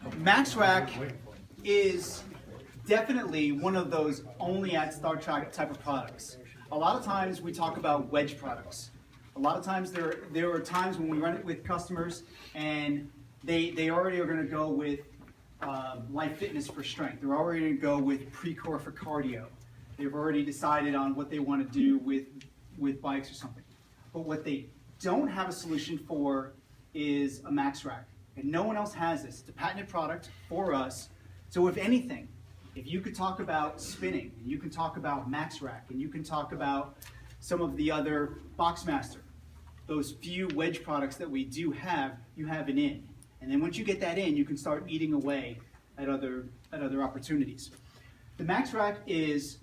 MaxRack is definitely one of those only at Star Trek type of products. A lot of times we talk about wedge products. A lot of times there are times when we run it with customers and they already are going to go with Life Fitness for strength. They're already going to go with Precor for cardio. They've already decided on what they want to do with bikes or something. But what they don't have a solution for is a MaxRack. And no one else has this. It's a patented product for us. So if anything, if you could talk about spinning, and you can talk about MaxRack, and you can talk about some of the other Boxmaster, those few wedge products that we do have, you have an in. And then once you get that in, you can start eating away at other opportunities. The MaxRack is,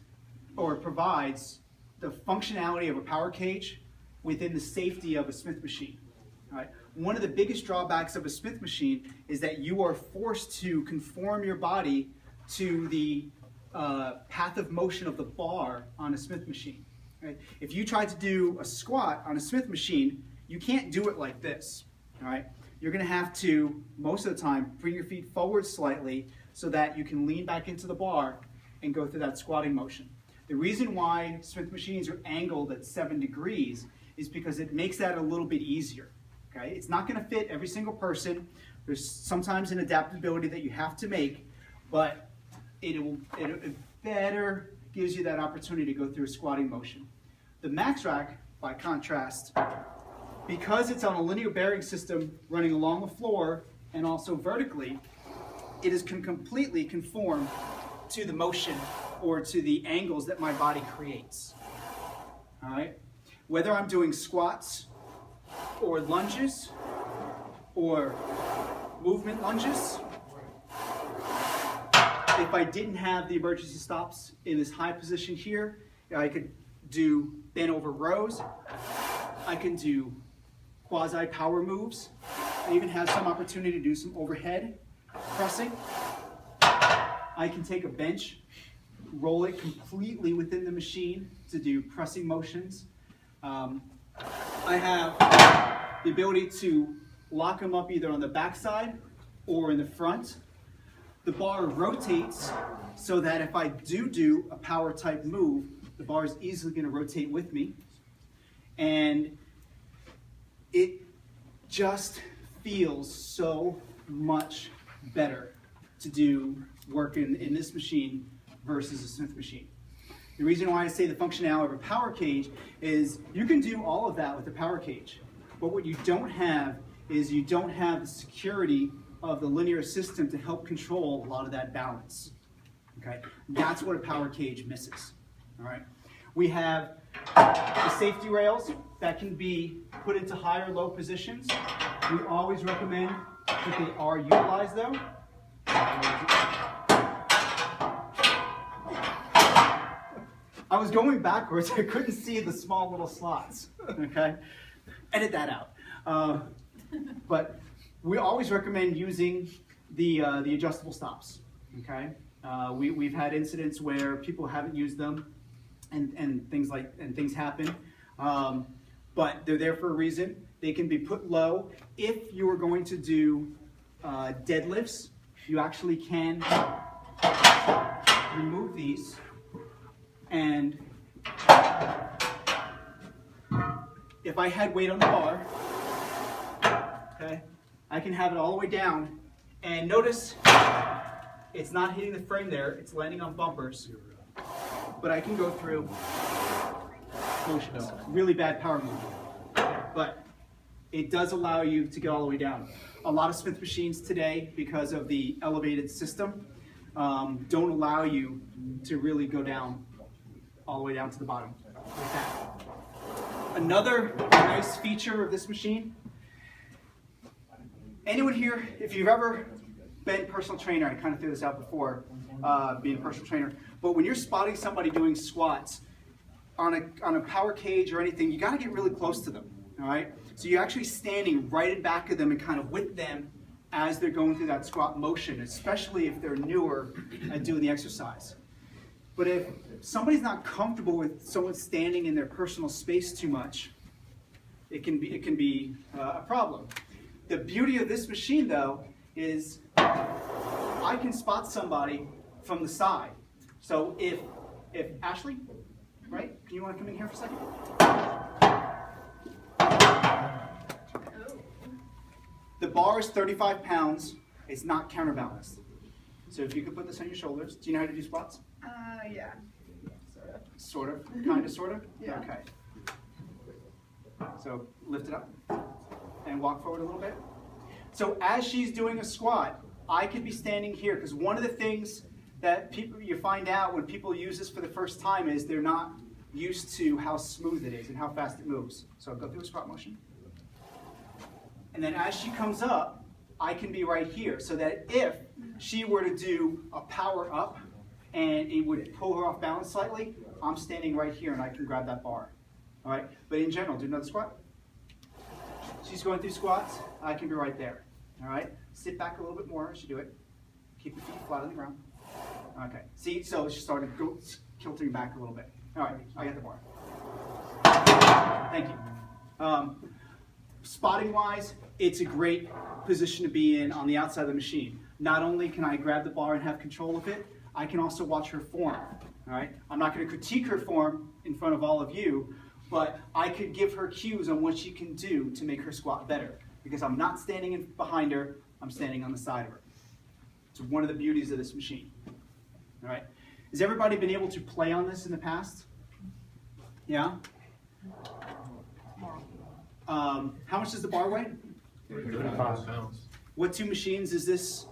or provides, the functionality of a power cage within the safety of a Smith machine. All right? One of the biggest drawbacks of a Smith machine is that you are forced to conform your body to the path of motion of the bar on a Smith machine. Right? If you try to do a squat on a Smith machine, you can't do it like this. All right? You're going to have to, most of the time, bring your feet forward slightly so that you can lean back into the bar and go through that squatting motion. The reason why Smith machines are angled at 7 degrees is because it makes that a little bit easier. Okay? It's not going to fit every single person. There's sometimes an adaptability that you have to make, but it better gives you that opportunity to go through a squatting motion. The MaxRack, by contrast, because it's on a linear bearing system running along the floor and also vertically, it is completely conform to the motion or to the angles that my body creates. All right? Whether I'm doing squats or lunges or movement lunges, if I didn't have the emergency stops in this high position here, I could do bent over rows. I can do quasi power moves. I even have some opportunity to do some overhead pressing. I can take a bench, roll it completely within the machine to do pressing motions. I have the ability to lock them up either on the back side or in the front. The bar rotates so that if I do a power type move, the bar is easily going to rotate with me. And it just feels so much better to do work in this machine versus a Smith machine. The reason why I say the functionality of a power cage is you can do all of that with a power cage, but what you don't have is you don't have the security of the linear system to help control a lot of that balance. Okay, that's what a power cage misses. All right, we have the safety rails that can be put into high or low positions. We always recommend that they are utilized though. I was going backwards, I couldn't see the small little slots, okay? Edit that out. But we always recommend using the adjustable stops, okay? We've had incidents where people haven't used them and things happen, but they're there for a reason. They can be put low. If you are going to do deadlifts, you actually can remove these and if I had weight on the bar, okay, I can have it all the way down and notice it's not hitting the frame there, it's landing on bumpers, but I can go through motions. Really bad power move, but it does allow you to get all the way down. A lot of Smith machines today, because of the elevated system, don't allow you to really go down all the way down to the bottom like that. Another nice feature of this machine, anyone here, if you've ever been personal trainer, I kind of threw this out before, being a personal trainer, but when you're spotting somebody doing squats on a power cage or anything, you got to get really close to them, all right? So you're actually standing right in back of them and kind of with them as they're going through that squat motion, especially if they're newer at doing the exercise. But if somebody's not comfortable with someone standing in their personal space too much, it can be a problem. The beauty of this machine, though, is I can spot somebody from the side. So if Ashley, right? Do you want to come in here for a second? The bar is 35 pounds. It's not counterbalanced. So if you could put this on your shoulders. Do you know how to do squats? Yeah. Sort of. Kind of, sort of? Yeah. Okay. So lift it up and walk forward a little bit. So as she's doing a squat, I could be standing here, because one of the things that you find out when people use this for the first time is they're not used to how smooth it is and how fast it moves. So I'll go through a squat motion. And then as she comes up, I can be right here, so that if she were to do a power up and it would pull her off balance slightly, I'm standing right here and I can grab that bar. All right, but in general, do another squat. She's going through squats, I can be right there. All right, sit back a little bit more as you do it. Keep your feet flat on the ground. Okay, see, so she started tilting back a little bit. All right, I got the bar. Thank you. Spotting wise, it's a great position to be in on the outside of the machine. Not only can I grab the bar and have control of it, I can also watch her form. All right, I'm not going to critique her form in front of all of you, but I could give her cues on what she can do to make her squat better, because I'm not standing behind her, I'm standing on the side of her. It's one of the beauties of this machine. All right, has everybody been able to play on this in the past? Yeah? How much does the bar weigh? 35 pounds. What two machines is this